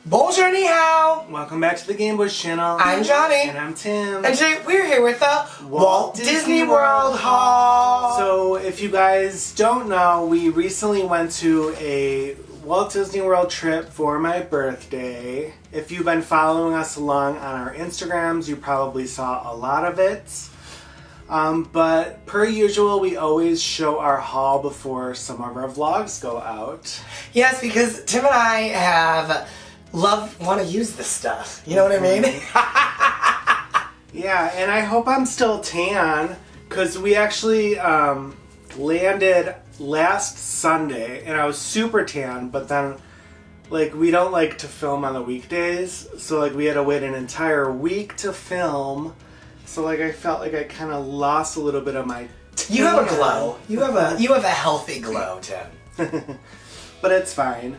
Bonjour, ni hao. Welcome back to the Gaymeboyz channel. I'm Johnny. And I'm Tim. And today we're here with the Walt Disney World haul. So if you guys don't know, we recently went to a Walt Disney World trip for my birthday. If you've been following us along on our Instagrams, you probably saw a lot of it. But per usual, we always show our haul before some of our vlogs go out. Yes, because Tim and I want to use this stuff. You know what I mean? Yeah, and I hope I'm still tan, because we actually landed last Sunday, and I was super tan, but then, like, we don't like to film on the weekdays, so, like, we had to wait an entire week to film, so, like, I felt like I kind of lost a little bit of my tan. You have a glow. You have a healthy glow, Tim. But it's fine.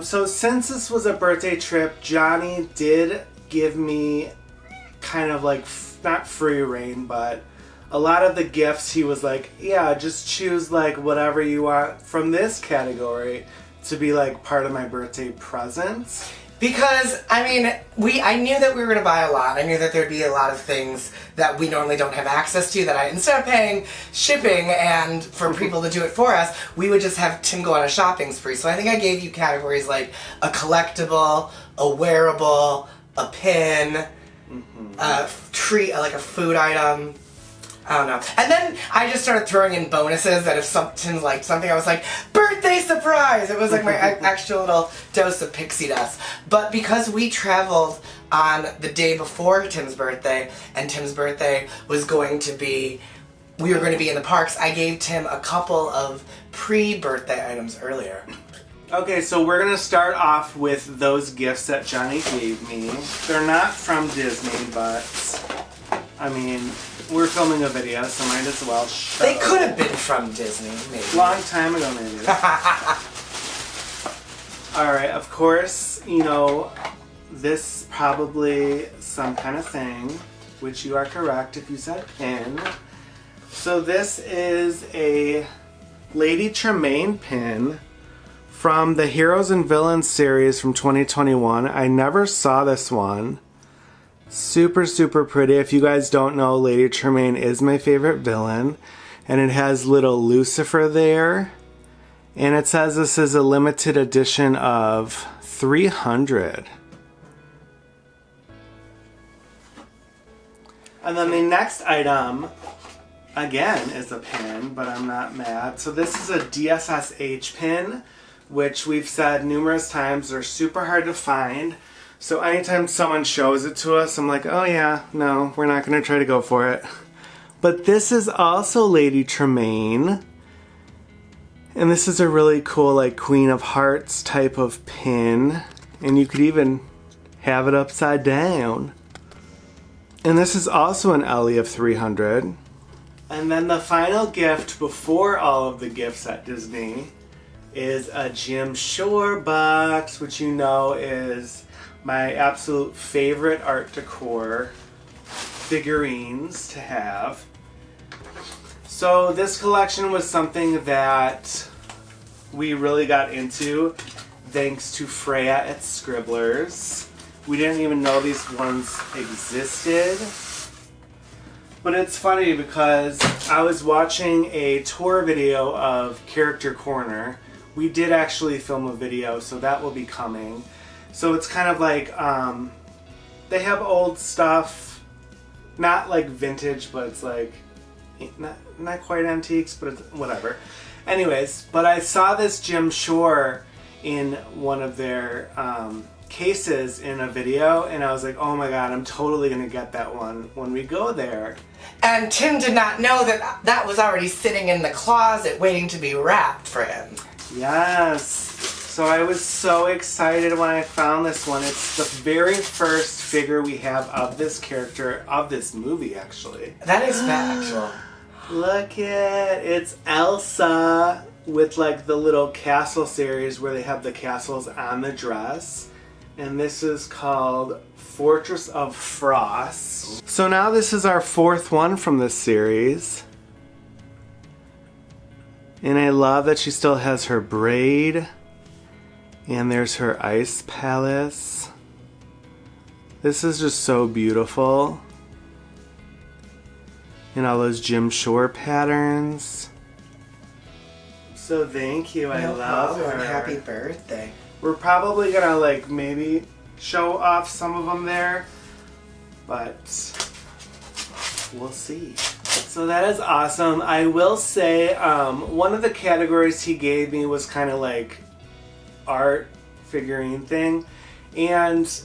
So since this was a birthday trip, Johnny did give me kind of like, not free reign, but a lot of the gifts he was like, yeah, just choose like whatever you want from this category to be like part of my birthday presents. Because, I mean, I knew that we were going to buy a lot. I knew that there'd be a lot of things that we normally don't have access to, that instead of paying shipping and for people to do it for us, we would just have Tim go on a shopping spree. So I think I gave you categories like a collectible, a wearable, a pin, a treat, like a food item. I don't know. And then I just started throwing in bonuses that if something liked something, I was like, birthday surprise! It was like my extra little dose of pixie dust. But because we traveled on the day before Tim's birthday, and Tim's birthday was going to be, we were going to be in the parks, I gave Tim a couple of pre-birthday items earlier. Okay, so we're going to start off with those gifts that Johnny gave me. They're not from Disney, but, I mean, we're filming a video, so might as well show. They could have been from Disney, maybe. Long time ago, maybe. Alright, of course, you know, this is probably some kind of thing, which you are correct if you said pin. So this is a Lady Tremaine pin from the Heroes and Villains series from 2021. I never saw this one. Super, super pretty. If you guys don't know, Lady Tremaine is my favorite villain. And it has little Lucifer there. And it says this is a limited edition of 300. And then the next item, again, is a pin, but I'm not mad. So this is a DSSH pin, which we've said numerous times are super hard to find. So anytime someone shows it to us, I'm like, oh yeah, no, we're not going to try to go for it. But this is also Lady Tremaine. And this is a really cool, like, Queen of Hearts type of pin. And you could even have it upside down. And this is also an Ellie of 300. And then the final gift before all of the gifts at Disney is a Jim Shore box, which you know is my absolute favorite art decor figurines to have. So this collection was something that we really got into thanks to Freya at Scribblers. We didn't even know these ones existed. But it's funny because I was watching a tour video of Character Corner. We did actually film a video, so that will be coming. So it's kind of like, they have old stuff, not like vintage, but it's like, not quite antiques, but it's whatever. Anyways, but I saw this Jim Shore in one of their cases in a video, and I was like, oh my god, I'm totally going to get that one when we go there. And Tim did not know that that was already sitting in the closet waiting to be wrapped for him. Yes. So I was so excited when I found this one. It's the very first figure we have of this character, of this movie, actually. That is factual. Look at it's Elsa with like the little castle series where they have the castles on the dress. And this is called Fortress of Frost. So now this is our fourth one from this series. And I love that she still has her braid. And there's her ice palace. This is just so beautiful. And all those Jim Shore patterns. So thank you, I love her. Happy birthday. We're probably gonna like maybe show off some of them there, but we'll see. So that is awesome. I will say one of the categories he gave me was kind of like art figurine thing, and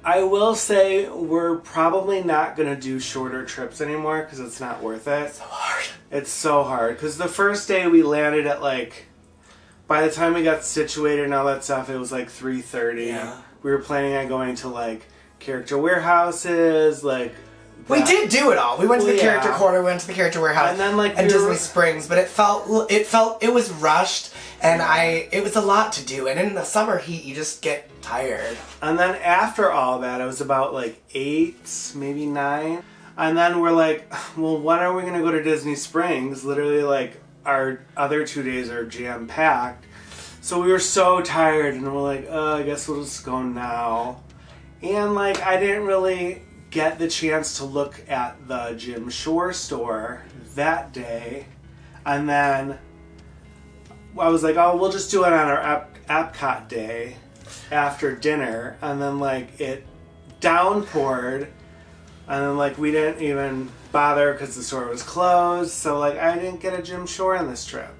I will say we're probably not gonna do shorter trips anymore because it's not worth it. It's so hard. It's so hard because the first day we landed at like, by the time we got situated and all that stuff, it was like 3:30. Yeah. We were planning on going to like character warehouses, like. We did do it all. We went to the character corner, we went to the character warehouse, and then like and Disney Springs. But it was rushed, and it was a lot to do. And in the summer heat, you just get tired. And then after all that, it was about like 8, maybe 9. And then we're like, well, when are we gonna go to Disney Springs? Literally, like our other 2 days are jam packed. So we were so tired, and we're like, I guess we'll just go now. And like, I didn't really get the chance to look at the Jim Shore store that day. And then I was like, oh, we'll just do it on our Epcot day after dinner. And then like it downpoured, and then like we didn't even bother because the store was closed. So like I didn't get a Jim Shore on this trip.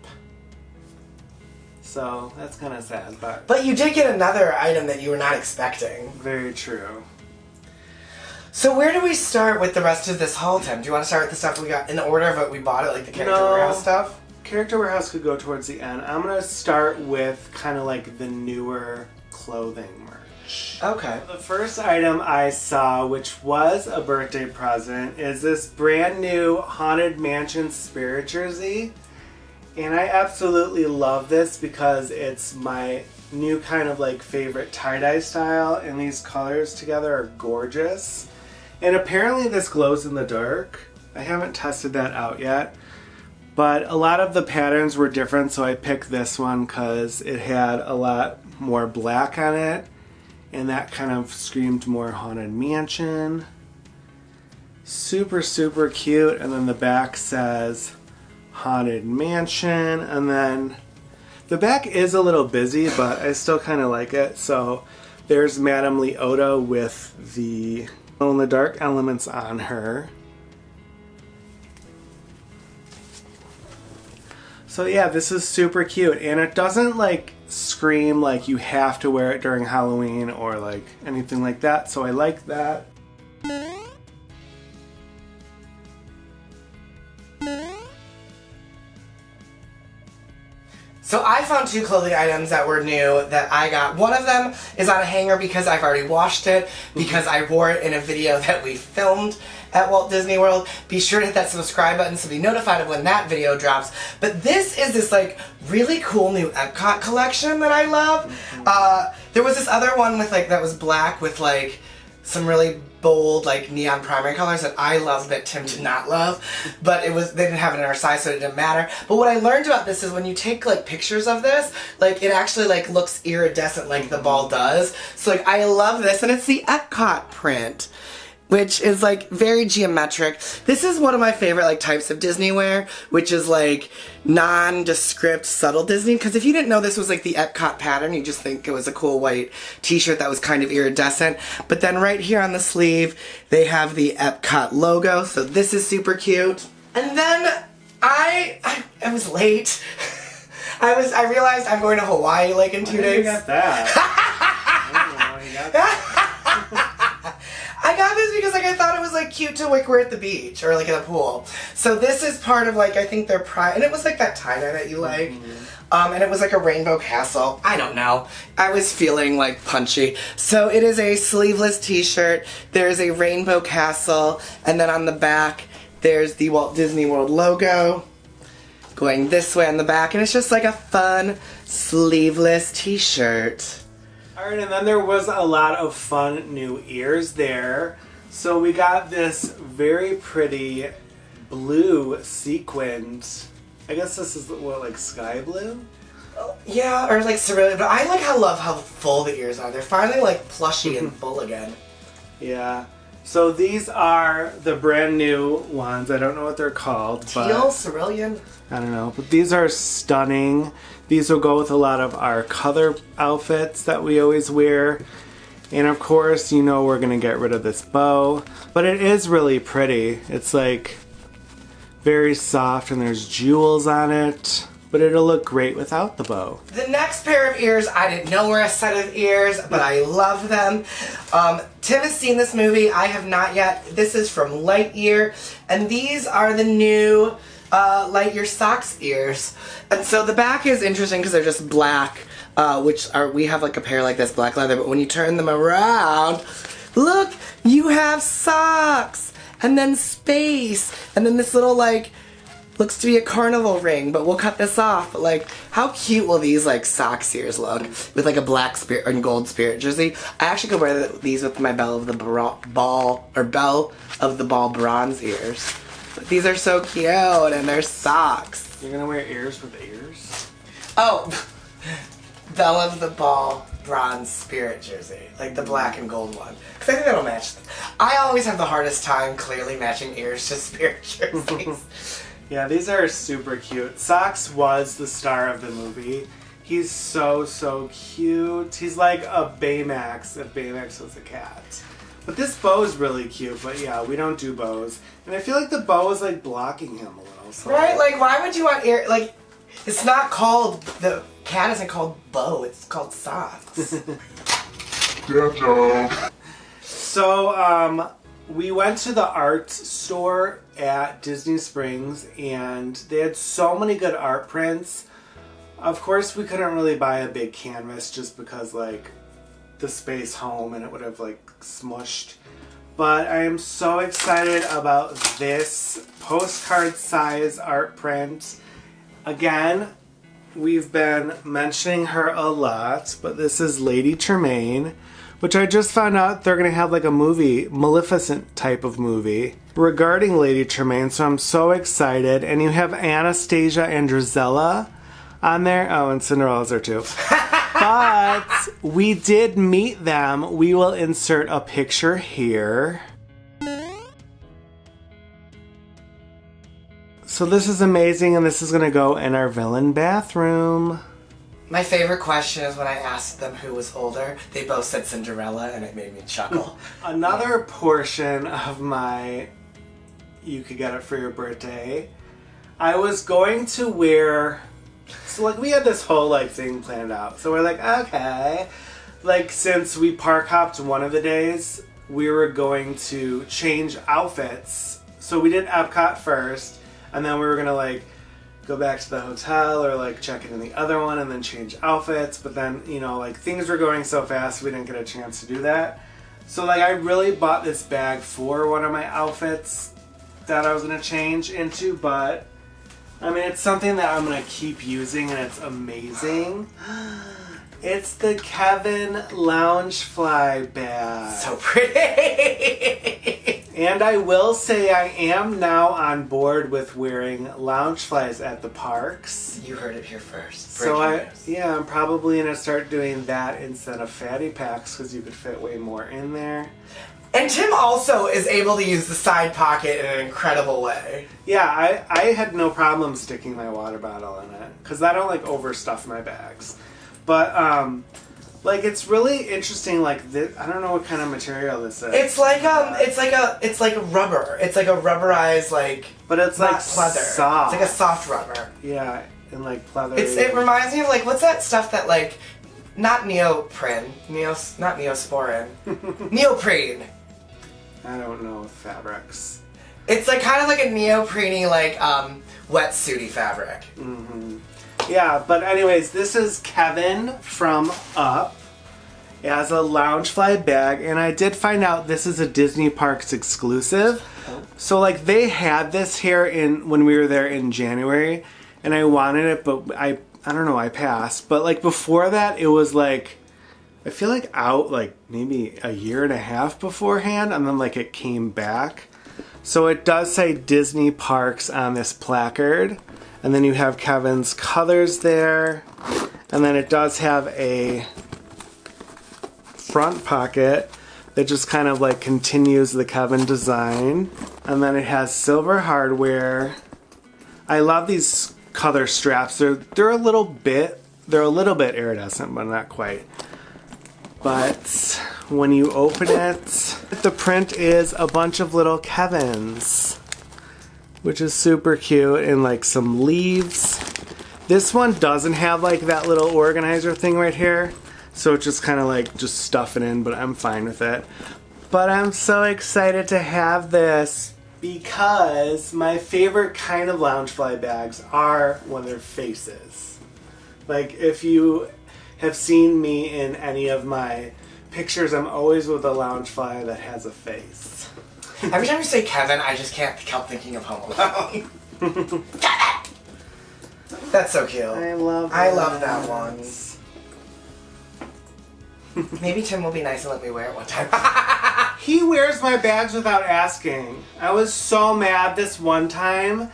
So that's kind of sad, But you did get another item that you were not expecting. Very true. So where do we start with the rest of this haul, Tim? Do you want to start with the stuff we got in the order of what we bought it, like the character warehouse stuff? Character warehouse could go towards the end. I'm going to start with kind of like the newer clothing merch. Okay. The first item I saw, which was a birthday present, is this brand new Haunted Mansion Spirit jersey. And I absolutely love this because it's my new kind of like favorite tie-dye style, and these colors together are gorgeous. And apparently this glows in the dark. I haven't tested that out yet. But a lot of the patterns were different, so I picked this one because it had a lot more black on it. And that kind of screamed more Haunted Mansion. Super, super cute. And then the back says Haunted Mansion. And then the back is a little busy, but I still kind of like it. So there's Madame Leota with the glow-in-the-dark elements on her. So yeah, this is super cute, and it doesn't like scream like you have to wear it during Halloween or like anything like that, so I like that. So I found 2 clothing items that were new that I got. One of them is on a hanger because I've already washed it, because I wore it in a video that we filmed at Walt Disney World. Be sure to hit that subscribe button to be notified of when that video drops. But this is this like really cool new Epcot collection that I love. There was this other one with like that was black with like some really bold like neon primary colors that I love that Tim did not love, but they didn't have it in our size, so it didn't matter. But what I learned about this is when you take like pictures of this, like it actually like looks iridescent like the ball does. So like I love this, and it's the Epcot print, which is like very geometric. This is one of my favorite like types of Disney wear, which is like nondescript subtle Disney, because if you didn't know this was like the Epcot pattern, you just think it was a cool white t-shirt that was kind of iridescent. But then right here on the sleeve they have the Epcot logo, so this is super cute. And then I was late. I realized I'm going to Hawaii like in 2 days. You got that. I don't know how you got that. I got this because like I thought it was like cute to like wear at the beach or like in a pool. So this is part of like I think their pride, and it was like that tie-dye that you like. And it was like a rainbow castle. I don't know. I was feeling like punchy. So it is a sleeveless t-shirt. There's a rainbow castle, and then on the back there's the Walt Disney World logo going this way on the back, and it's just like a fun sleeveless t-shirt. Alright, and then there was a lot of fun new ears there. So we got this very pretty blue sequined, I guess this is what, like sky blue? Yeah, or like cerulean, but I like love how full the ears are. They're finally like plushy and full again. Yeah. So these are the brand new ones. I don't know what they're called. Teal, cerulean? I don't know. But these are stunning. These will go with a lot of our color outfits that we always wear. And of course, you know we're going to get rid of this bow. But it is really pretty. It's like very soft and there's jewels on it. But it'll look great without the bow. The next pair of ears, I didn't know were a set of ears, but I love them. Tim has seen this movie. I have not yet. This is from Lightyear. And these are the new Lightyear socks ears. And so the back is interesting because they're just black, we have like a pair like this, black leather. But when you turn them around, look, you have socks. And then space. And then this little like... looks to be a carnival ring, but we'll cut this off. But like, how cute will these like sock ears look with like a black spirit and gold spirit jersey? I actually could wear these with my Belle of the Ball bronze ears. But these are so cute and they're socks. You're gonna wear ears with ears? Oh, Belle of the Ball bronze spirit jersey, like the black and gold one. Because I think that'll match them. I always have the hardest time clearly matching ears to spirit jerseys. Yeah, these are super cute. Socks was the star of the movie. He's so, so cute. He's like a Baymax if Baymax was a cat. But this bow is really cute, but yeah, we don't do bows. And I feel like the bow is like blocking him a little. So. Right? Like, why would you want ear... Like, it's not called... The cat isn't called bow, it's called socks. So, we went to the art store at Disney Springs and they had so many good art prints. Of course, we couldn't really buy a big canvas just because like the space home and it would have like smushed. But I am so excited about this postcard size art print. Again, we've been mentioning her a lot, but this is Lady Tremaine. Which I just found out they're going to have like a movie, Maleficent type of movie, regarding Lady Tremaine, so I'm so excited. And you have Anastasia and Drizella on there. Oh, and Cinderella's there too. But we did meet them. We will insert a picture here. So this is amazing, and this is going to go in our villain bathroom. My favorite question is when I asked them who was older, they both said Cinderella, and it made me chuckle. Another portion of my you could get it for your birthday, I was going to wear, so like we had this whole like thing planned out. So we're like, okay, like since we park hopped one of the days, we were going to change outfits. So we did Epcot first, and then we were gonna like go back to the hotel or like check in the other one and then change outfits. But then, you know, like things were going so fast we didn't get a chance to do that. So like I really bought this bag for one of my outfits that I was going to change into, but I mean it's something that I'm going to keep using and it's amazing. It's the Kevin Loungefly bag. So pretty! And I will say I am now on board with wearing Loungeflies at the parks. You heard it here first. So I'm probably going to start doing that instead of fatty packs because you could fit way more in there. And Tim also is able to use the side pocket in an incredible way. Yeah, I had no problem sticking my water bottle in it because I don't like overstuff my bags. But like it's really interesting. Like this, I don't know what kind of material this is. It's like rubber. It's like a rubberized like. But it's like pleather. soft. It's like a soft rubber. Yeah, and like pleather. It reminds me of like what's that stuff that like, not neoprene, not neosporin, neoprene. I don't know fabrics. It's like kind of like a neoprene like wetsuity fabric. Mm-hmm. Yeah, but anyways, this is Kevin from Up. It has a Loungefly bag, and I did find out this is a Disney Parks exclusive. Oh. So like they had this here when we were there in January, and I wanted it, but I don't know, I passed. But like before that, it was like I feel like out like maybe a year and a half beforehand, and then like it came back. So it does say Disney Parks on this placard. And then you have Kevin's colors there. And then it does have a front pocket that just kind of like continues the Kevin design. And then it has silver hardware. I love these color straps. They're a little bit iridescent, but not quite. But when you open it, the print is a bunch of little Kevins, which is super cute, and like some leaves. This one doesn't have like that little organizer thing right here, so it's just kind of like just stuff it in, but I'm fine with it. But I'm so excited to have this because my favorite kind of Loungefly bags are when they're faces. Like if you have seen me in any of my pictures, I'm always with a Loungefly that has a face. Every time you say Kevin, I just can't help thinking of Home Alone. Kevin! That's so cute. I love that one. Maybe Tim will be nice and let me wear it one time. He wears my bags without asking. I was so mad this one time.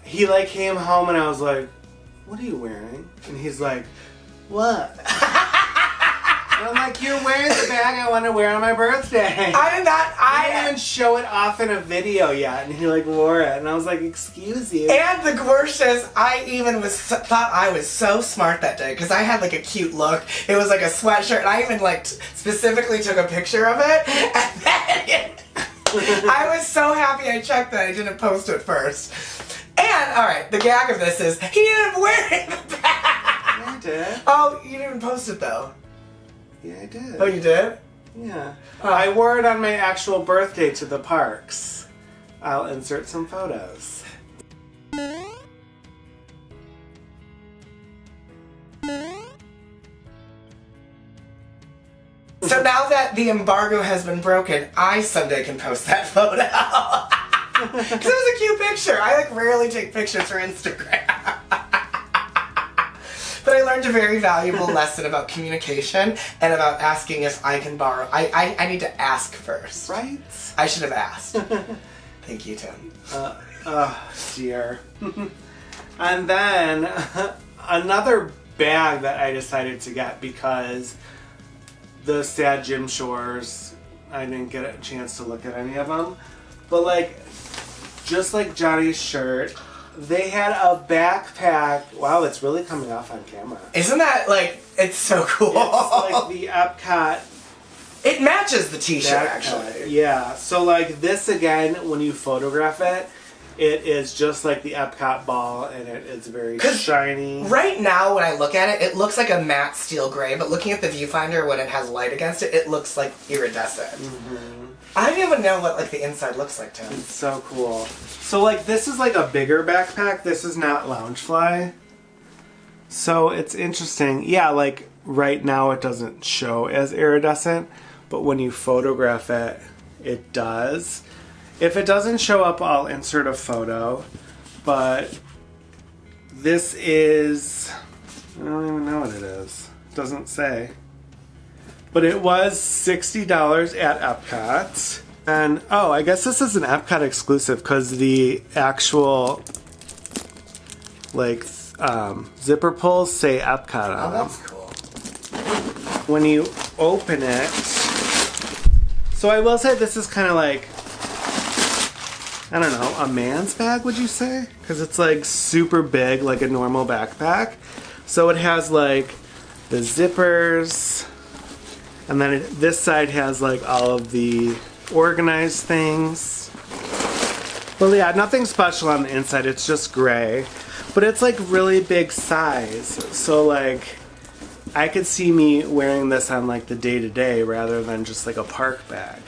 He like came home and I was like, "What are you wearing?" And he's like, "What?" And I'm like, "You're wearing the bag I want to wear on my birthday." I didn't even show it off in a video yet, and he like wore it, and I was like, "Excuse you." And the worst is, I even thought I was so smart that day because I had like a cute look. It was like a sweatshirt, and I even like specifically took a picture of it. And then I was so happy I checked that I didn't post it first. And all right, the gag of this is he ended up wearing the bag. I did. Oh, you didn't post it though. Yeah, I did. Oh, you did? Yeah. I wore it on my actual birthday to the parks. I'll insert some photos. So now that the embargo has been broken, I someday can post that photo. Because it was a cute picture. I like rarely take pictures for Instagram. But I learned a very valuable lesson about communication and about asking if I can borrow. I need to ask first. Right? I should have asked. Thank you, Tim. Dear. And then another bag that I decided to get because the Sad Gym Shores, I didn't get a chance to look at any of them. But like, just like Johnny's shirt, they had a backpack. Wow, it's really coming off on camera. Isn't that like, it's so cool. It's like the Epcot. It matches the t-shirt actually. Yeah, so like this again, when you photograph it, it is just like the Epcot ball and it is very shiny. Right now when I look at it, it looks like a matte steel gray, but looking at the viewfinder when it has light against it, it looks like iridescent. Mm-hmm. I don't even know what like the inside looks like, Tim. It's so cool. So like this is like a bigger backpack. This is not Loungefly. So it's interesting. Yeah, like right now it doesn't show as iridescent, but when you photograph it, it does. If it doesn't show up, I'll insert a photo. But this is, I don't even know what it is. It doesn't say. But it was $60 at Epcot. And, oh, I guess this is an Epcot exclusive because the actual, like, zipper pulls say Epcot on them. Oh, that's cool. When you open it, so I will say this is kind of like, I don't know, a man's bag, would you say? Because it's like super big, like a normal backpack. So it has like the zippers, and then this side has like all of the organized things. Well, yeah, nothing special on the inside, it's just gray. But it's like really big size. So like, I could see me wearing this on like the day-to-day rather than just like a park bag.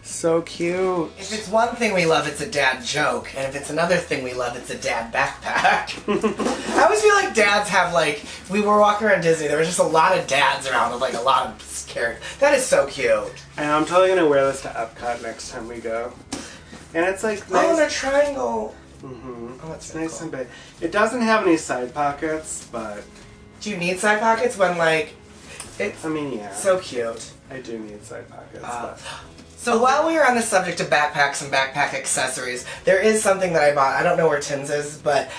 So cute. If it's one thing we love, it's a dad joke. And if it's another thing we love, it's a dad backpack. I always feel like dads have like, we were walking around Disney, there was just a lot of dads around with like a lot of characters. That is so cute. And I'm totally gonna wear this to Epcot next time we go. And it's like nice. Oh, and a triangle. Mm-hmm. Oh, that's it's nice cool. and big. It doesn't have any side pockets, but Do you need side pockets when like, it's I mean, yeah. so cute. I do need side pockets. But So while we are on the subject of backpacks and backpack accessories, there is something that I bought. I don't know where Tim's is, but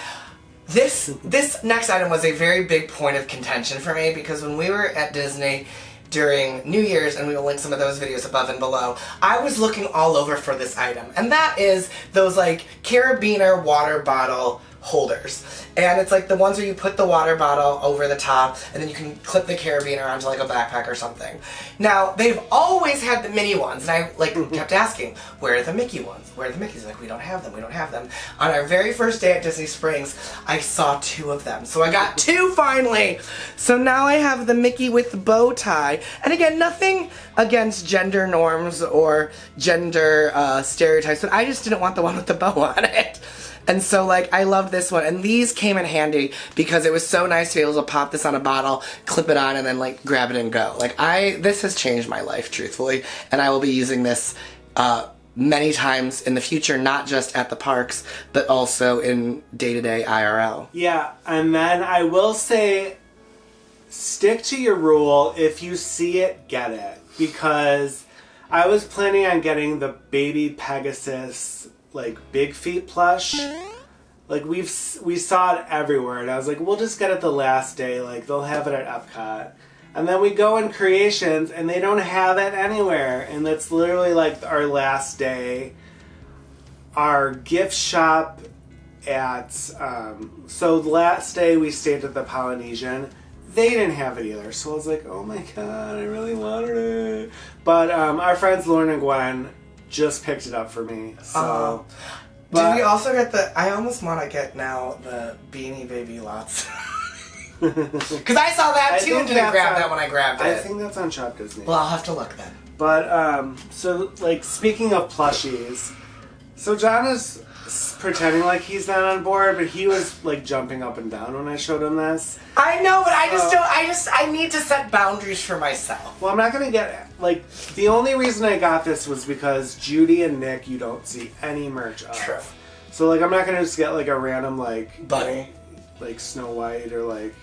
This next item was a very big point of contention for me because when we were at Disney during New Year's, and we will link some of those videos above and below, I was looking all over for this item, and that is those like carabiner water bottle holders. And it's like the ones where you put the water bottle over the top and then you can clip the carabiner onto like a backpack or something. Now, they've always had the mini ones, and I like kept asking, where are the Mickey ones? Where are the Mickeys? Like, we don't have them, we don't have them. On our very first day at Disney Springs, I saw 2 of them. So I got 2 finally. So now I have the Mickey with the bow tie. And again, nothing against gender norms or gender stereotypes, but I just didn't want the one with the bow on it. And so, like, I loved this one. And these came in handy because it was so nice to be able to pop this on a bottle, clip it on, and then, like, grab it and go. Like, this has changed my life, truthfully. And I will be using this many times in the future, not just at the parks, but also in day-to-day IRL. Yeah, and then I will say, stick to your rule. If you see it, get it. Because I was planning on getting the Baby Pegasus like Big Feet plush. Like we saw it everywhere, and I was like, we'll just get it the last day, like they'll have it at Epcot. And then we go in Creations and they don't have it anywhere, and that's literally like our last day. Our gift shop at so the last day we stayed at the Polynesian, they didn't have it either, so I was like, oh my god, I really wanted it. But our friends Lauren and Gwen just picked it up for me. So, did we also get I almost want to get now the Beanie Baby Lots. Because I saw that too and didn't grab that when I grabbed it. I think that's on Shop Disney. Well, I'll have to look then. But, so, like, speaking of plushies, so John is pretending like he's not on board, but he was, like, jumping up and down when I showed him this. I know, but I need to set boundaries for myself. Well, I'm not gonna get, like, the only reason I got this was because Judy and Nick, you don't see any merch of. True. So, like, I'm not gonna just get, like, a random, like, Bunny. Like Snow White or, like,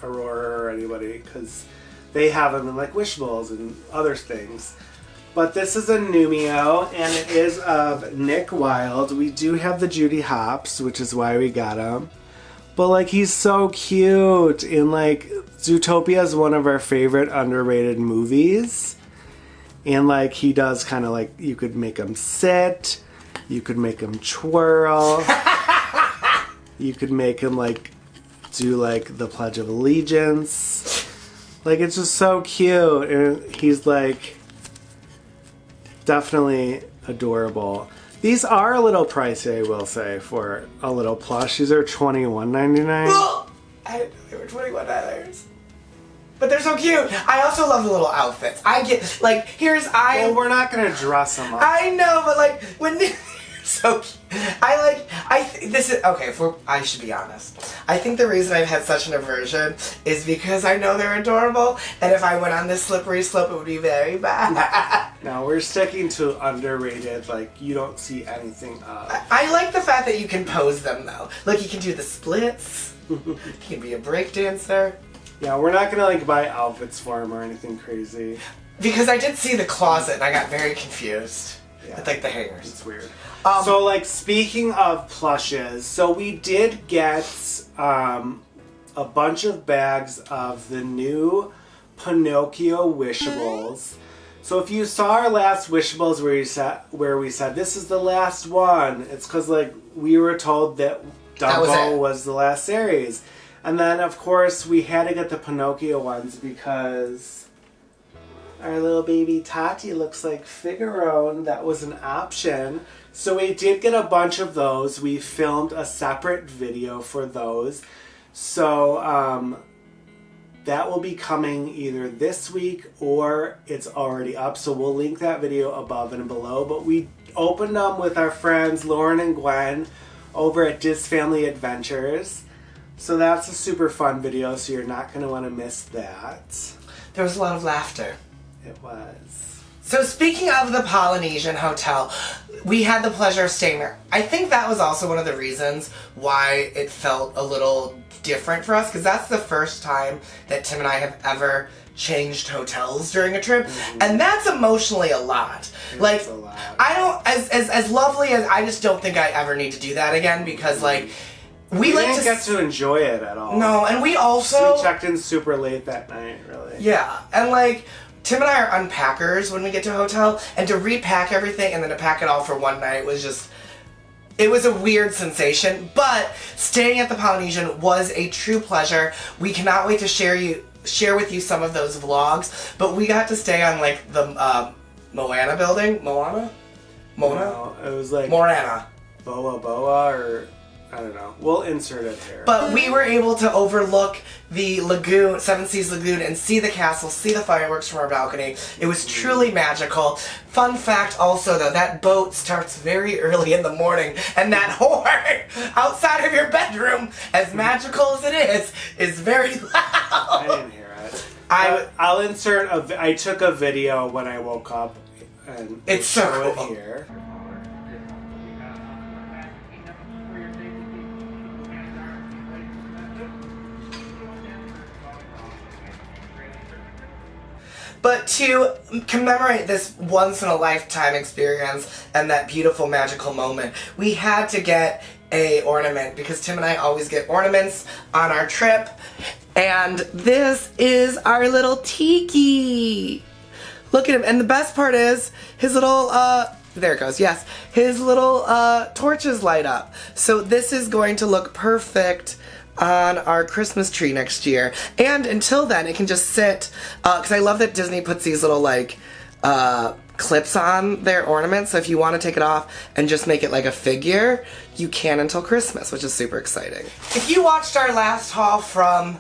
Aurora or anybody, because they have them in, like, Wishables and other things. But this is a Numio, and it is of Nick Wilde. We do have the Judy Hopps, which is why we got him. But, like, he's so cute. And, like, Zootopia is one of our favorite underrated movies. And, like, he does kind of, like, you could make him sit. You could make him twirl. You could make him, like, do, like, the Pledge of Allegiance. Like, it's just so cute. And he's, like, definitely adorable. These are a little pricey, I will say, for a little plush. These are $21.99. I didn't know they were $21. But they're so cute. I also love the little outfits. I get, like, Well, we're not going to dress them up. I know, but, like, when so cute. I should be honest. I think the reason I've had such an aversion is because I know they're adorable, and if I went on this slippery slope, it would be very bad. No, we're sticking to underrated, like, you don't see anything of. I like the fact that you can pose them, though. Like, you can do the splits. You can be a break dancer. Yeah, we're not gonna, like, buy outfits for him or anything crazy. Because I did see the closet, and I got very confused. Yeah. With, like, the hangers. It's weird. So, like, speaking of plushes, so we did get a bunch of bags of the new Pinocchio Wishables. So if you saw our last Wishables where we said this is the last one, it's because, like, we were told that Dumbo was the last series. And then, of course, we had to get the Pinocchio ones because our little baby Tati looks like Figaro, and that was an option. So we did get a bunch of those. We filmed a separate video for those. So that will be coming either this week or it's already up. So we'll link that video above and below. But we opened them with our friends Lauren and Gwen over at DisFamily Adventures. So that's a super fun video, so you're not going to want to miss that. There was a lot of laughter. It was. So speaking of the Polynesian Hotel, we had the pleasure of staying there. I think that was also one of the reasons why it felt a little different for us, because that's the first time that Tim and I have ever changed hotels during a trip, and that's emotionally a lot. Like, a lot. I don't, as lovely as, I just don't think I ever need to do that again, because, like, We didn't get to enjoy it at all. No, and we also... We checked in super late that night, really. Yeah, and like, Tim and I are unpackers when we get to a hotel, and to repack everything and then to pack it all for one night was just... It was a weird sensation, but staying at the Polynesian was a true pleasure. We cannot wait to share with you some of those vlogs, but we got to stay on like the Moana building. Moana? Mona? No, it was like Morana. Boa, or I don't know. We'll insert it there. But we were able to overlook the lagoon, Seven Seas Lagoon, and see the castle, see the fireworks from our balcony. It was truly magical. Fun fact also, though, that boat starts very early in the morning, and that horn outside of your bedroom, as magical as it is very loud. I didn't hear it. I'll insert I took a video when I woke up, and it's so cool. It here. But to commemorate this once-in-a-lifetime experience and that beautiful magical moment, we had to get a ornament because Tim and I always get ornaments on our trip. And this is our little tiki. Look at him. And the best part is his little, there it goes, yes. His little torches light up. So this is going to look perfect on our Christmas tree next year. And until then, it can just sit, because I love that Disney puts these little, like, clips on their ornaments. So if you want to take it off and just make it like a figure, you can until Christmas, which is super exciting. If you watched our last haul from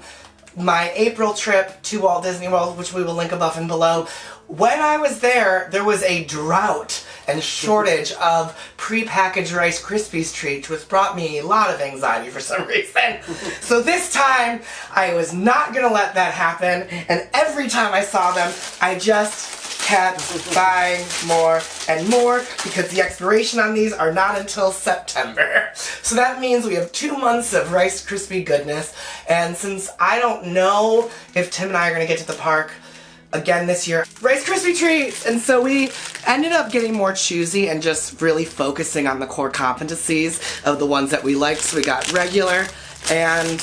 my April trip to Walt Disney World, which we will link above and below, when I was there, there was a drought and shortage of pre-packaged Rice Krispies treats, which brought me a lot of anxiety for some reason. So this time, I was not gonna let that happen, and every time I saw them, I just kept buying more and more because the expiration on these are not until September. So that means we have 2 months of Rice Krispie goodness, and since I don't know if Tim and I are gonna get to the park again this year, Rice Krispie treats! And so we ended up getting more choosy and just really focusing on the core competencies of the ones that we liked. So we got regular and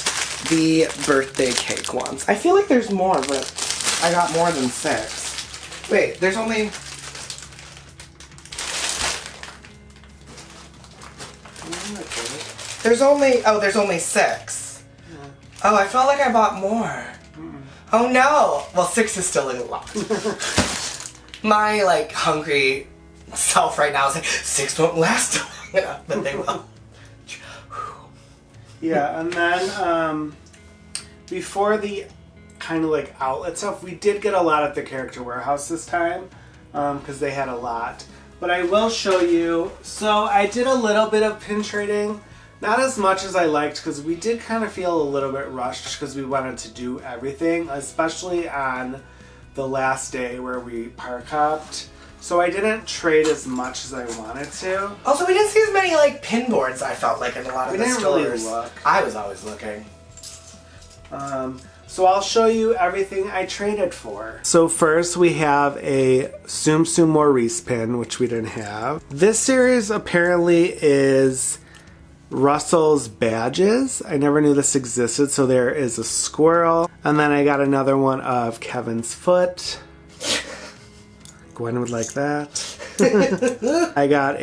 the birthday cake ones. I feel like there's more, but I got more than 6. Wait, there's only... There's only 6. Yeah. Oh, I felt like I bought more. Oh no! Well, 6 is still a lot. My, like, hungry self right now is like, 6 won't last long enough, but they will. Yeah, and then, before the kind of, like, outlet stuff, we did get a lot at the Character Warehouse this time, because they had a lot. But I will show you, so I did a little bit of pin trading. Not as much as I liked, because we did kind of feel a little bit rushed because we wanted to do everything, especially on the last day where we park hopped. So I didn't trade as much as I wanted to. Also, we didn't see as many, like, pin boards, I felt like, in a lot of the stores. Really look. I was always looking. So I'll show you everything I traded for. So first we have a Tsum Tsum Maurice pin, which we didn't have. This series apparently is Russell's badges. I never knew this existed, so there is a squirrel. And then I got another one of Kevin's foot. Gwen would like that. I got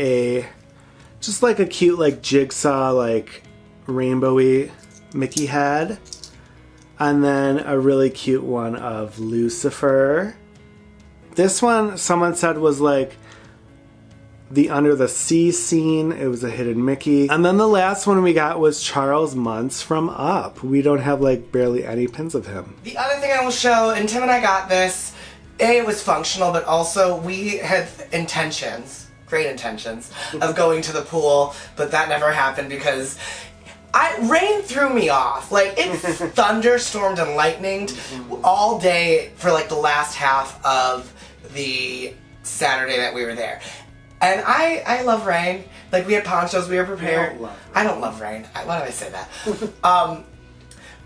just like a cute, like, jigsaw, like, rainbowy Mickey head. And then a really cute one of Lucifer. This one, someone said, was like the Under the Sea scene. It was a hidden Mickey. And then the last one we got was Charles Muntz from Up. We don't have, like, barely any pins of him. The other thing I will show, and Tim and I got this, it was functional, but also we had intentions, great intentions, of going to the pool, but that never happened because rain threw me off. Like, it thunderstormed and lightninged all day for, like, the last half of the Saturday that we were there. And I love rain. Like, we had ponchos, we were prepared. I don't love rain. Why did I say that?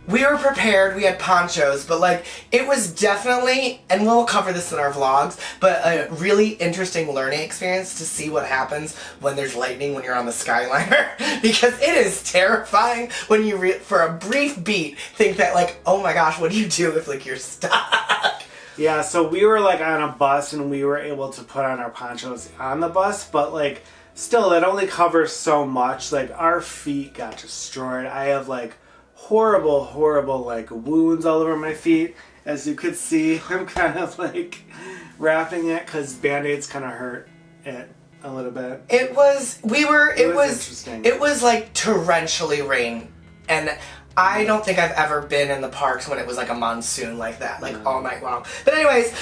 we were prepared, we had ponchos, but like, it was definitely, and we'll cover this in our vlogs, but a really interesting learning experience to see what happens when there's lightning when you're on the Skyliner, because it is terrifying when you, for a brief beat, think that like, oh my gosh, what do you do if like you're stuck? Yeah, so we were like on a bus and we were able to put on our ponchos on the bus, but like, still, it only covers so much. Like, our feet got destroyed. I have like horrible like wounds all over my feet. As you could see, I'm kind of like wrapping it because Band-Aids kind of hurt it a little bit. It was interesting. It was like torrentially rain, and I don't think I've ever been in the parks when it was like a monsoon like that, like all night long. But anyways,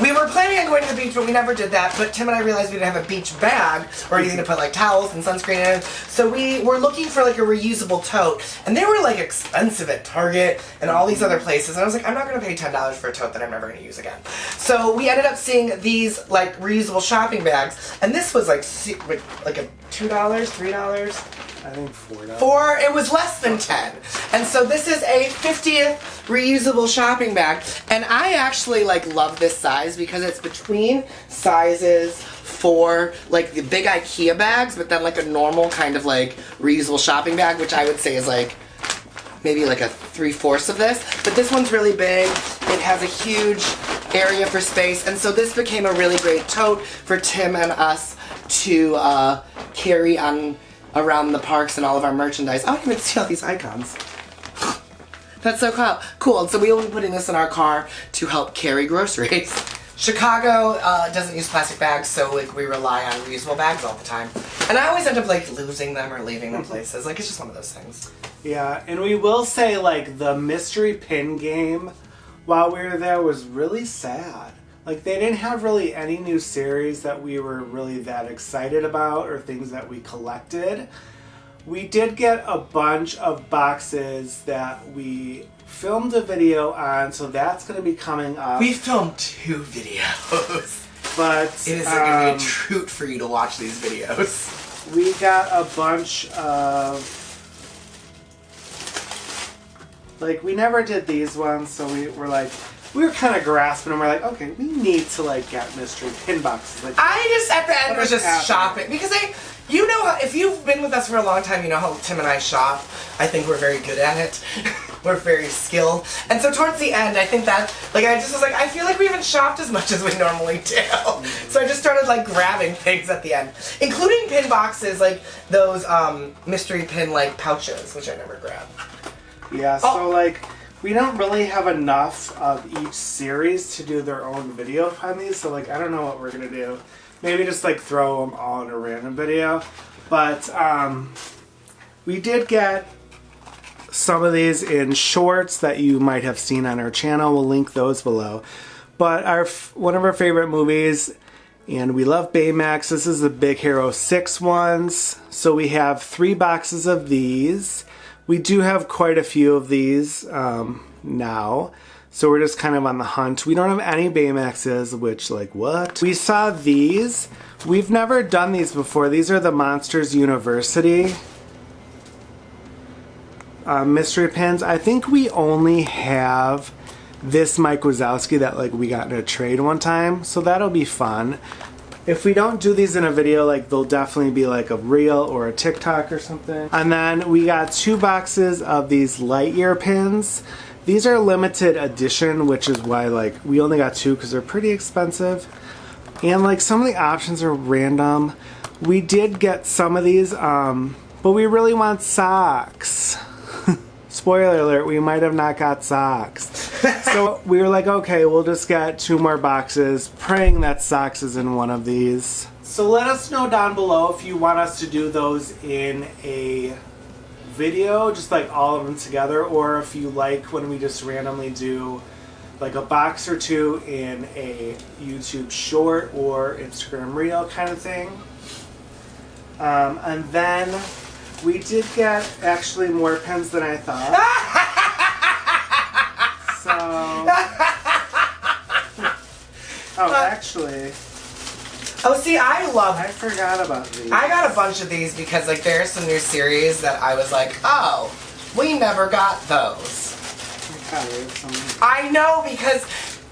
we were planning on going to the beach, but we never did that. But Tim and I realized we didn't have a beach bag or anything to put like towels and sunscreen in. So we were looking for like a reusable tote, and they were like expensive at Target and all these other places. And I was like, I'm not going to pay $10 for a tote that I'm never going to use again. So we ended up seeing these like reusable shopping bags, and this was like a $2, $3. I think $4. It was less than 10. And so this is a 50th reusable shopping bag. And I actually like love this size because it's between sizes for like the big IKEA bags, but then like a normal kind of like reusable shopping bag, which I would say is like maybe like a 3/4 of this. But this one's really big. It has a huge area for space. And so this became a really great tote for Tim and us to carry on around the parks and all of our merchandise. Oh, I can even see all these icons. That's so cool. And so we will be putting this in our car to help carry groceries. Chicago doesn't use plastic bags, so like we rely on reusable bags all the time. And I always end up like losing them or leaving them places. Like it's just one of those things. Yeah, and we will say like the mystery pin game while we were there was really sad. Like, they didn't have really any new series that we were really that excited about or things that we collected. We did get a bunch of boxes that we filmed a video on, so that's going to be coming up. We filmed 2 videos. But it is going to be a treat for you to watch these videos. We got a bunch of... Like, we never did these ones, so we were like... We were kind of grasping and we're like, okay, we need to like get mystery pin boxes. Like, I just at the end was just shopping because you know how, if you've been with us for a long time, you know how Tim and I shop. I think we're very good at it. We're very skilled, and so towards the end, I think that like I just was like, I feel like we haven't shopped as much as we normally do. So I just started like grabbing things at the end, including pin boxes, like those mystery pin like pouches, which I never grabbed. Yeah, so like. We don't really have enough of each series to do their own video on these, so like I don't know what we're gonna do. Maybe just like throw them all in a random video. But we did get some of these in shorts that you might have seen on our channel. We'll link those below. But one of our favorite movies, and we love Baymax. This is the Big Hero 6 ones. So we have 3 boxes of these. We do have quite a few of these now, so we're just kind of on the hunt. We don't have any Baymaxes, which, like, what? We saw these. We've never done these before. These are the Monsters University mystery pins. I think we only have this Mike Wazowski that, like, we got in a trade one time, so that'll be fun. If we don't do these in a video, like they'll definitely be like a reel or a TikTok or something. And then we got 2 boxes of these Lightyear pins. These are limited edition, which is why like we only got 2 because they're pretty expensive. And like some of the options are random. We did get some of these, but we really want socks. Spoiler alert, we might have not got socks. So we were like, okay, we'll just get 2 more boxes, praying that socks is in one of these. So let us know down below if you want us to do those in a video, just like all of them together, or if you like when we just randomly do like a box or 2 in a YouTube short or Instagram reel kind of thing. And then we did get actually more pens than I thought. Actually. Oh, see, I forgot about these. I got a bunch of these because like there's some new series that I was like, oh, We never got those. I know, because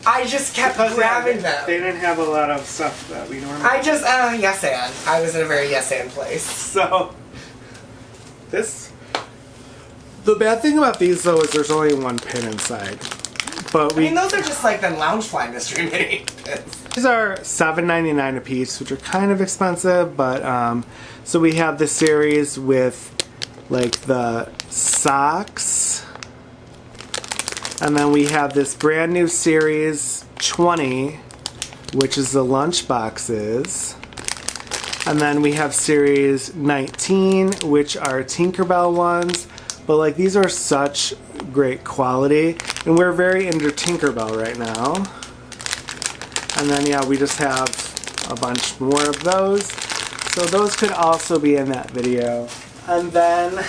I just kept grabbing them. They didn't have a lot of stuff that we normally... I just, yes and. I was in a very yes and place. So, this... The bad thing about these, though, is there's only one pin inside. But I mean, those are just like the Loungefly Mystery Mini pins. These are $7.99 a piece, which are kind of expensive, but, so we have the series with, like, the socks. And then we have this brand new series 20, which is the lunch boxes. And then we have series 19, which are Tinkerbell ones. But like, these are such great quality, and we're very into Tinkerbell right now. And then yeah, we just have a bunch more of those. So those could also be in that video. And then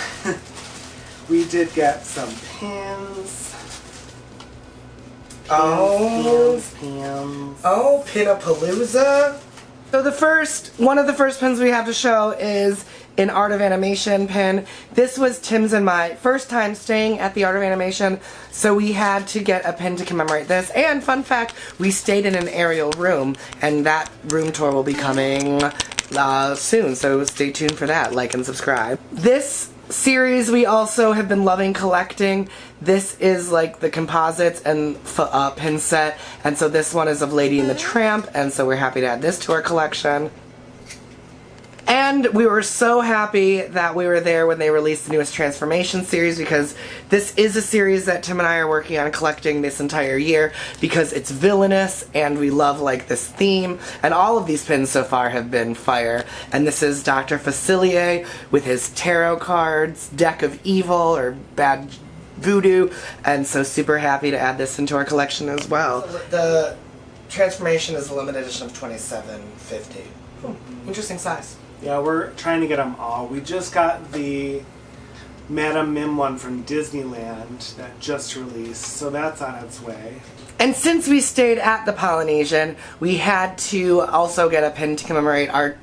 we did get some pins. Pins. Oh, Pinapalooza. So one of the first pins we have to show is an Art of Animation pin. This was Tim's and my first time staying at the Art of Animation, so we had to get a pin to commemorate this. And fun fact, we stayed in an aerial room, and that room tour will be coming soon, so stay tuned for that. Like and subscribe. This series we also have been loving collecting. This is like the composites and pin set, and so this one is of Lady and the Tramp, and so we're happy to add this to our collection. And we were so happy that we were there when they released the newest Transformation series, because this is a series that Tim and I are working on collecting this entire year, because it's villainous and we love like this theme, and all of these pins so far have been fire. And this is Dr. Facilier with his tarot cards, deck of evil or bad voodoo, and so super happy to add this into our collection as well. The Transformation is a limited edition of 2750. Interesting size. Yeah, we're trying to get them all. We just got the Madame Mim one from Disneyland that just released, so that's on its way. And since we stayed at the Polynesian, we had to also get a pin to commemorate our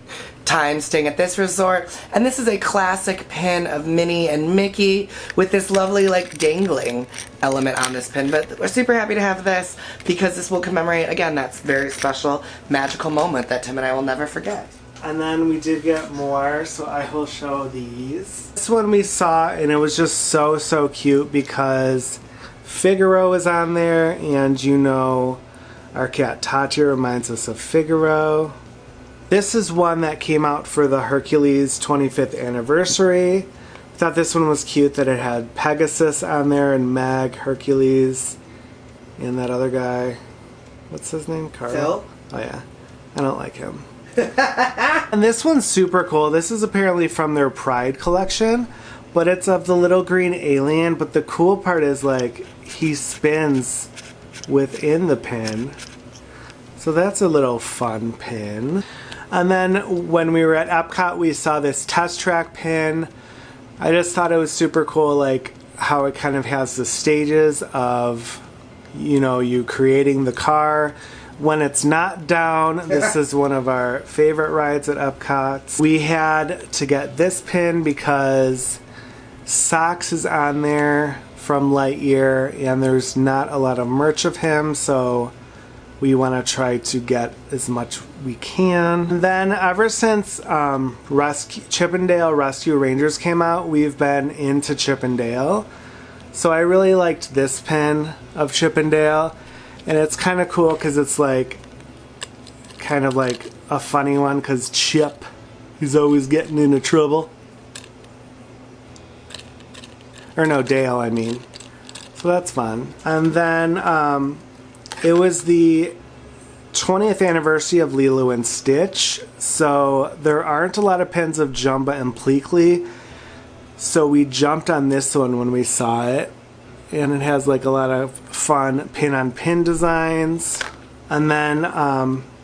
time staying at this resort. And this is a classic pin of Minnie and Mickey with this lovely like dangling element on this pin. But we're super happy to have this because this will commemorate, again, that very special magical moment that Tim and I will never forget. And then we did get more, so I will show these. This one we saw, and it was just so cute because Figaro is on there, and you know our cat Tati reminds us of Figaro. This is one that came out for the Hercules 25th anniversary. I thought this one was cute that it had Pegasus on there and Meg, Hercules, and that other guy. What's his name? Carl? Phil? Oh yeah. I don't like him. And this one's super cool. This is apparently from their Pride collection, but it's of the little green alien. But the cool part is like he spins within the pin. So that's a little fun pin. And then when we were at Epcot, we saw this test track pin. I just thought it was super cool, like how it kind of has the stages of, you know, you creating the car. When it's not down, this is one of our favorite rides at Epcot. We had to get this pin because Socks is on there from Lightyear, and there's not a lot of merch of him, so we want to try to get as much we can. And then ever since Chippendale Rescue Rangers came out, we've been into Chippendale. So I really liked this pin of Chippendale. And it's kind of cool because it's like, kind of like a funny one because Chip, he's always getting into trouble. Or no, Dale, I mean. So that's fun. And then it was the 20th anniversary of Lilo and Stitch. So there aren't a lot of pins of Jumba and Pleakley. So we jumped on this one when we saw it. And it has like a lot of fun pin-on-pin designs. And then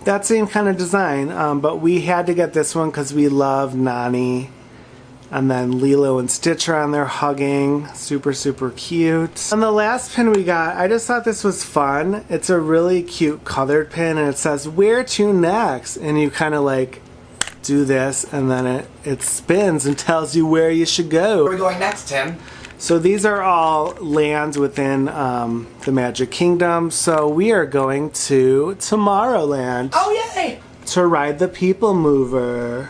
that same kind of design, but we had to get this one because we love Nani. And then Lilo and Stitch are on there hugging. Super cute. And the last pin we got, I just thought this was fun. It's a really cute colored pin, and it says, "Where to next?" And you kind of like do this, and then it spins and tells you where you should go. Where are we going next, Tim? So these are all lands within the Magic Kingdom. So we are going to Tomorrowland. Oh, yay! To ride the People Mover.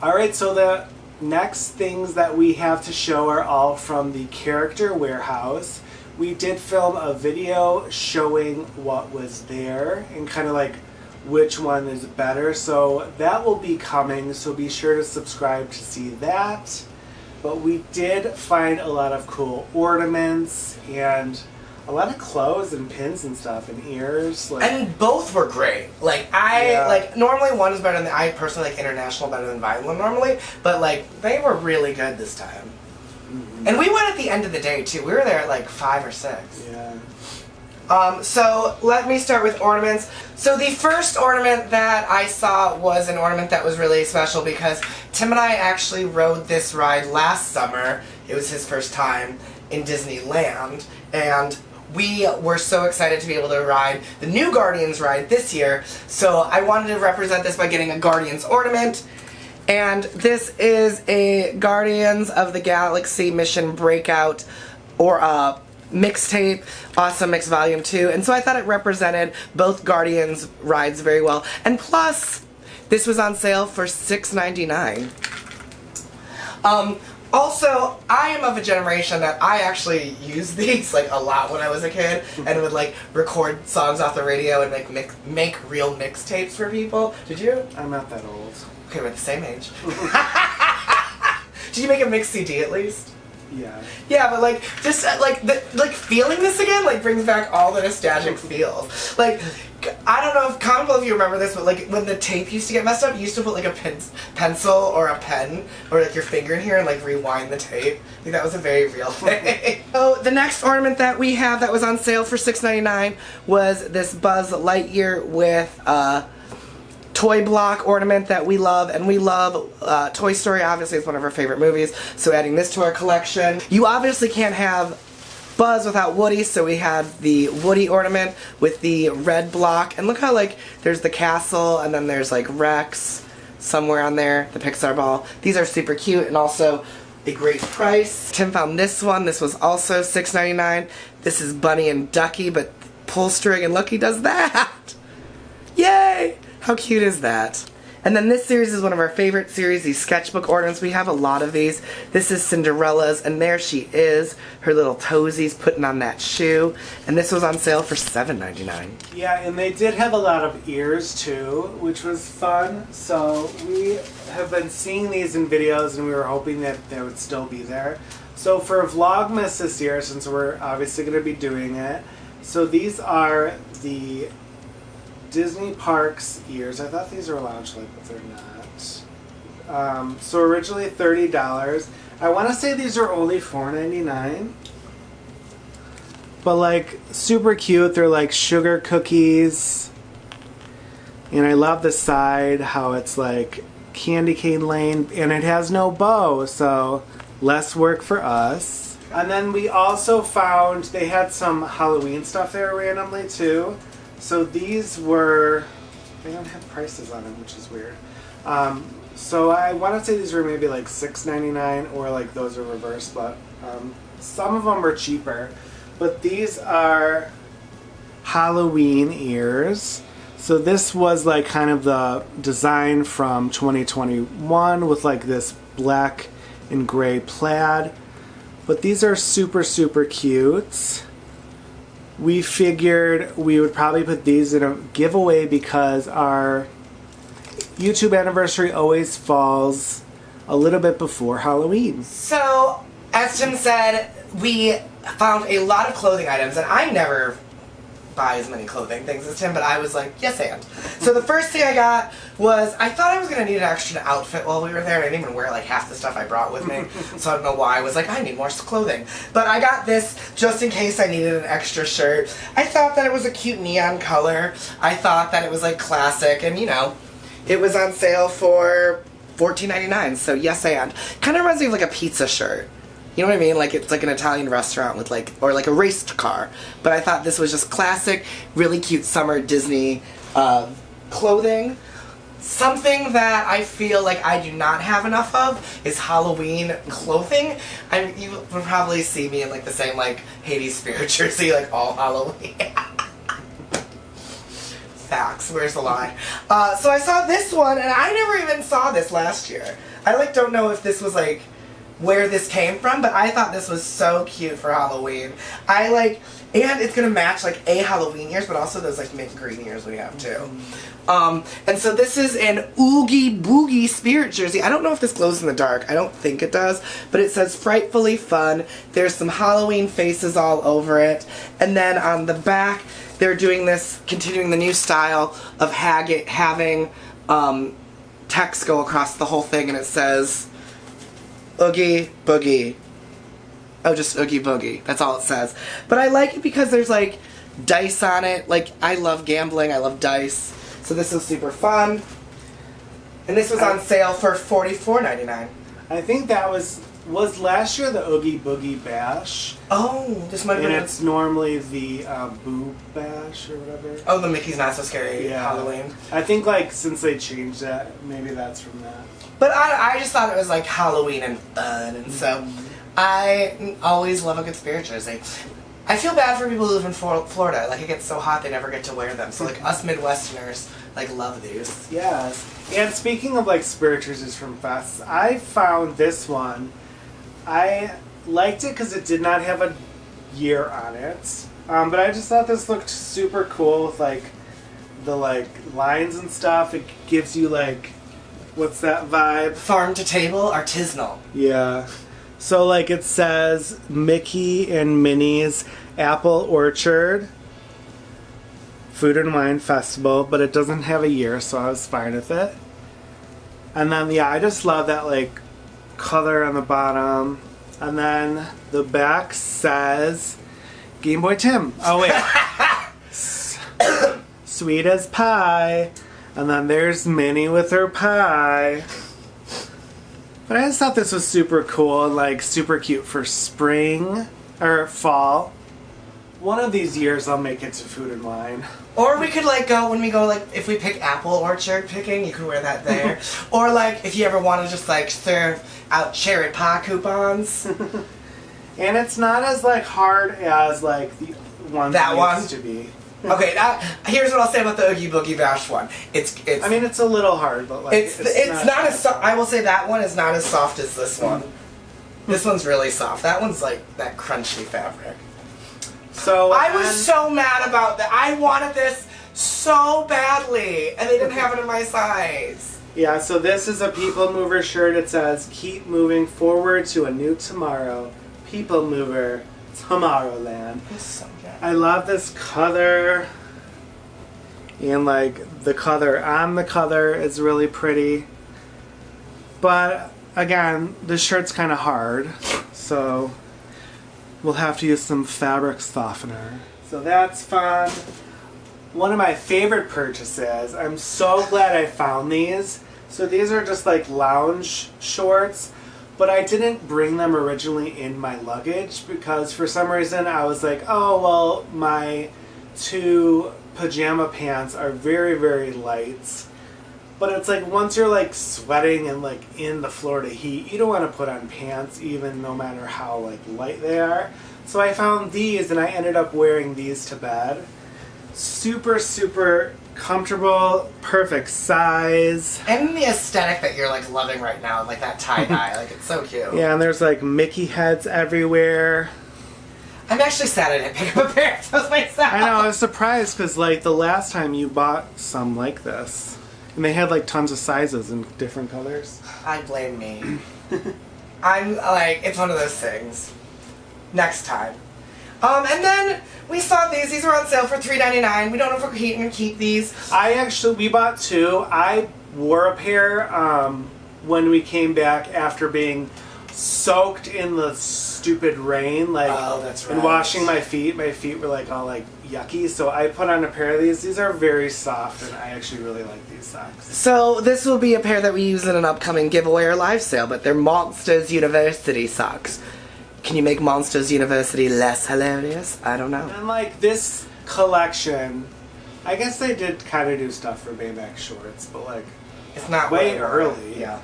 Alright, so the next things that we have to show are all from the Character Warehouse. We did film a video showing what was there and kind of like which one is better. So that will be coming, so be sure to subscribe to see that. But we did find a lot of cool ornaments and a lot of clothes and pins and stuff and ears. And both were great. Like normally one is better than I personally like International better than Violin normally, but like they were really good this time. Mm-hmm. And we went at the end of the day too. We were there at like 5 or 6. Yeah. So let me start with ornaments. So the first ornament that I saw was an ornament that was really special because Tim and I actually rode this ride last summer. It was his first time in Disneyland, and we were so excited to be able to ride the new Guardians ride this year. So I wanted to represent this by getting a Guardians ornament. And this is a Guardians of the Galaxy Mission Breakout or mixtape, Awesome Mix Volume 2. And so I thought it represented both Guardians rides very well. And plus, this was on sale for $6.99. Also, I am of a generation that I actually used these like a lot when I was a kid and would like record songs off the radio and like make real mixtapes for people. Did you? I'm not that old. Okay, we're the same age. Did you make a mix CD at least? Yeah. Yeah, but like just like feeling this again like brings back all the nostalgic feels. Like I don't know if comment below if you remember this, but like when the tape used to get messed up, you used to put like a pencil or a pen or like your finger in here and like rewind the tape. I think that was a very real thing. So the next ornament that we have that was on sale for $6.99 was this Buzz Lightyear with toy block ornament that we love, and we love Toy Story. Obviously it's one of our favorite movies, so adding this to our collection. You obviously can't have Buzz without Woody, so we had the Woody ornament with the red block, and look how like there's the castle and then there's like Rex somewhere on there, the Pixar ball. These are super cute and also a great price. Tim found this one. This was also $6.99. This is Bunny and Ducky, but pull string, and look, he does that. Yay! How cute is that? And then this series is one of our favorite series, these sketchbook ornaments. We have a lot of these. This is Cinderella's, and there she is, her little toesies putting on that shoe. And this was on sale for $7.99. Yeah, and they did have a lot of ears too, which was fun. So we have been seeing these in videos, and we were hoping that they would still be there. So for Vlogmas this year, since we're obviously going to be doing it, so these are the Disney Parks ears. I thought these were lounge light, but they're not. So originally $30. I want to say these are only $4.99. But like super cute. They're like sugar cookies. And I love the side, how it's like candy cane lane, and it has no bow, so less work for us. And then we also found they had some Halloween stuff there randomly too. So these were, they don't have prices on them, which is weird. So I want to say these were maybe like $6.99 or like those are reversed, but some of them were cheaper. But these are Halloween ears. So this was like kind of the design from 2021 with like this black and gray plaid. But these are super, super cute. We figured we would probably put these in a giveaway because our YouTube anniversary always falls a little bit before Halloween. So, as Tim said, we found a lot of clothing items, and I never buy as many clothing things as Tim, but I was like, yes and. So the first thing I got was, I thought I was going to need an extra outfit while we were there. I didn't even wear like half the stuff I brought with me, so I don't know why. I was like, I need more clothing. But I got this just in case I needed an extra shirt. I thought that it was a cute neon color. I thought that it was like classic, and you know, it was on sale for $14.99, so yes and. Kind of reminds me of like a pizza shirt. You know what I mean? Like it's like an Italian restaurant with like, or like a race car. But I thought this was just classic, really cute summer Disney clothing. Something that I feel like I do not have enough of is Halloween clothing. You would probably see me in like the same like Hades spirit jersey like all Halloween. Facts. Where's the lie? So I saw this one, and I never even saw this last year. I like don't know if this was like where this came from, but I thought this was so cute for Halloween. And it's gonna match like Halloween ears, but also those like mint green ears we have too. And so this is an Oogie Boogie spirit jersey. I don't know if this glows in the dark. I don't think it does, but it says frightfully fun. There's some Halloween faces all over it. And then on the back, they're doing this, continuing the new style of having text go across the whole thing, and it says Oogie Boogie. Oh, just Oogie Boogie. That's all it says. But I like it because there's like dice on it. Like, I love gambling. I love dice. So this is super fun. And this was on sale for $44.99. I think that was last year the Oogie Boogie Bash. Oh, this might have been. And it's normally the Boo Bash or whatever. Oh, the Mickey's Not So Scary Halloween. I think like since they changed that, maybe that's from that. But I just thought it was like Halloween and fun, and so I always love a good spirit jersey. I feel bad for people who live in Florida. Like, it gets so hot they never get to wear them. So like us Midwesterners like love these. Yes. And speaking of like spirit jerseys from fests, I found this one. I liked it because it did not have a year on it. But I just thought this looked super cool with like the like lines and stuff. It gives you like, what's that vibe? Farm to table, artisanal. Yeah. So like it says Mickey and Minnie's Apple Orchard Food and Wine Festival, but it doesn't have a year, so I was fine with it. And then yeah, I just love that like color on the bottom. And then the back says Gaymeboytim. Oh wait. Sweet as pie. And then there's Minnie with her pie. But I just thought this was super cool and like super cute for spring or fall. One of these years I'll make it to Food and Wine. Or we could like go, when we go like, if we pick apple orchard picking, you could wear that there. Or like, if you ever want to just like serve out cherry pie coupons. And it's not as like hard as like the one that used to be. Okay, now here's what I'll say about the Oogie Boogie Bash one. It's. I mean, it's a little hard, but like it's not as. I will say that one is not as soft as this one. This one's really soft. That one's like that crunchy fabric. So I was so mad about that. I wanted this so badly, and they didn't have it in my size. Yeah. So this is a People Mover shirt. It says, "Keep moving forward to a new tomorrow." People Mover, Tomorrowland. So I love this color, and like the color on the color is really pretty. But again, the shirt's kind of hard, so we'll have to use some fabric softener. So that's fun. One of my favorite purchases. I'm so glad I found these. So these are just like lounge shorts. But I didn't bring them originally in my luggage because for some reason I was like, oh, well, my 2 pajama pants are very, very light. But it's like once you're like sweating and like in the Florida heat, you don't want to put on pants even no matter how like light they are. So I found these and I ended up wearing these to bed. Super, super comfortable, perfect size. And the aesthetic that you're like loving right now, like that tie-dye, like it's so cute. Yeah, and there's like Mickey heads everywhere. I'm actually sad I didn't pick up a pair of those myself. I know, I was surprised because like the last time you bought some like this, and they had like tons of sizes in different colors. I blame me. I'm like, it's one of those things. Next time. And then we saw these. These were on sale for $3.99. We don't know if we're going to keep these. We bought 2. I wore a pair when we came back after being soaked in the stupid rain, like, oh, that's right. And washing my feet. My feet were like all like yucky, so I put on a pair of these. These are very soft, and I actually really like these socks. So this will be a pair that we use in an upcoming giveaway or live sale, but they're Monsters University socks. Can you make Monsters University less hilarious? I don't know. And like this collection, I guess they did kind of do stuff for Baymax shorts, but like It's not way early. Yeah.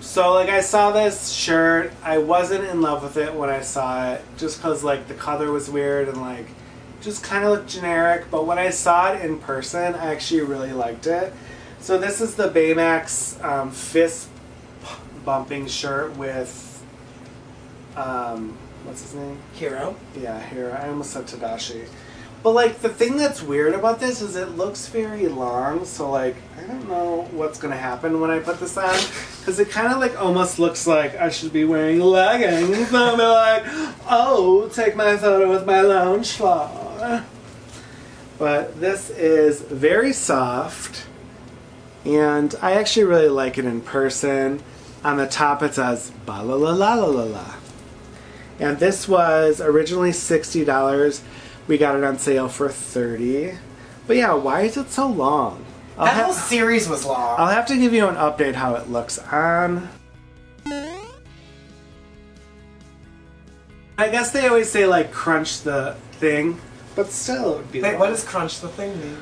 So like I saw this shirt, I wasn't in love with it when I saw it, just because like the color was weird and like just kind of looked generic. But when I saw it in person, I actually really liked it. So this is the Baymax fist bumping shirt with what's his name? Hero. Yeah, Hero. I almost said Tadashi. But like the thing that's weird about this is it looks very long, so like I don't know what's gonna happen when I put this on, because it kind of like almost looks like I should be wearing leggings. And I'll be like, oh, take my photo with my lounge floor. But this is very soft, and I actually really like it in person. On the top it says ba la la la la la la, and this was originally $60. We got it on sale for $30. But yeah, why is it so long? That whole series was long. I'll have to give you an update how it looks on. I guess they always say like crunch the thing, but still it would be Wait, long. what does crunch the thing mean?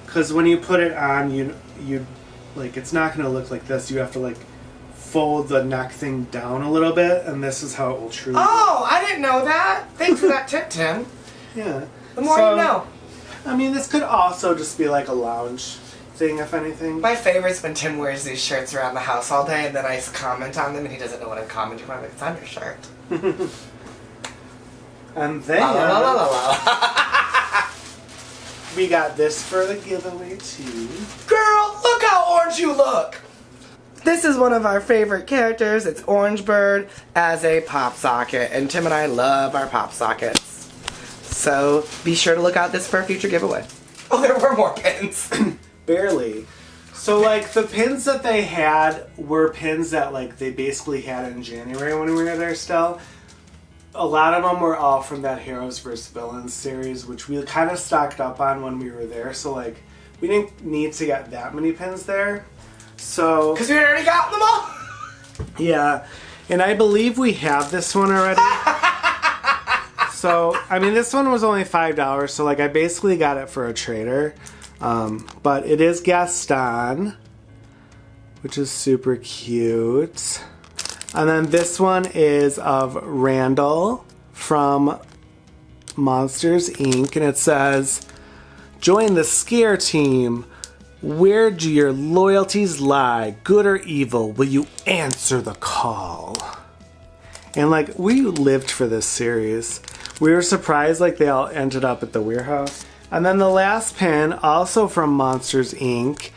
Because when you put it on, you like it's not going to look like this. You have to like fold the neck thing down a little bit, and this is how it will truly. Oh, I didn't know that. Thanks for that tip, Tim. Yeah. The more you know. I mean, this could also just be like a lounge thing, if anything. My favorite's when Tim wears these shirts around the house all day and then I comment on them and he doesn't know what I'm commenting on. I'm like, it's on your shirt. And then La, la, la, la, la. we got this for the giveaway too. Girl, look how orange you look! This is one of our favorite characters. It's Orange Bird as a pop socket. And Tim and I love our pop sockets. So be sure to look out this for a future giveaway. Oh, there were more pins. Barely. So like the pins that they had were pins that like they basically had in January when we were there still. A lot of them were all from that Heroes vs. Villains series, which we kind of stocked up on when we were there. So like we didn't need to get that many pins there. So Because we had already gotten them all. yeah, and I believe we have this one already. So, I mean, this one was only $5, so like I basically got it for a trader. But it is Gaston, which is super cute. And then this one is of Randall from Monsters, Inc. And it says, join the Scare Team. Where do your loyalties lie? Good or evil? Will you answer the call? And like, we lived for this series. We were surprised like they all ended up at the warehouse. And then the last pin, also from Monsters, Inc.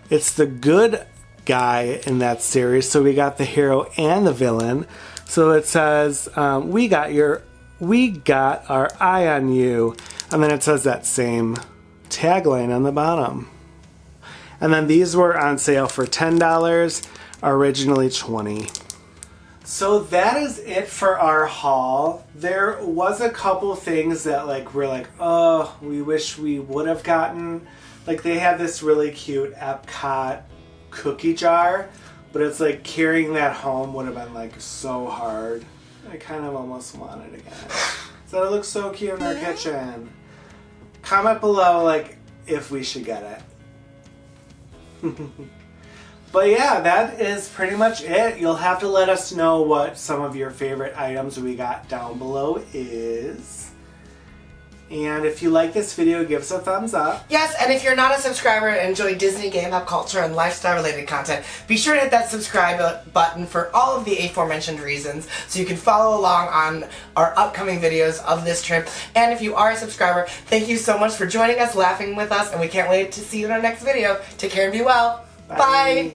It's the good guy in that series. So we got the hero and the villain. So it says, we got our eye on you. And then it says that same tagline on the bottom. And then these were on sale for $10, originally $20. So that is it for our haul. There was a couple things that like we're like, oh, we wish we would have gotten. Like they had this really cute Epcot cookie jar, but it's like carrying that home would have been like so hard. I kind of almost want it again. So it looks so cute in our kitchen. Comment below like if we should get it. But yeah, that is pretty much it. You'll have to let us know what some of your favorite items we got down below is. And if you like this video, give us a thumbs up. Yes, and if you're not a subscriber and enjoy Disney, game, pop culture, and lifestyle related content, be sure to hit that subscribe button for all of the aforementioned reasons so you can follow along on our upcoming videos of this trip. And if you are a subscriber, thank you so much for joining us, laughing with us, and we can't wait to see you in our next video. Take care and be well. Bye.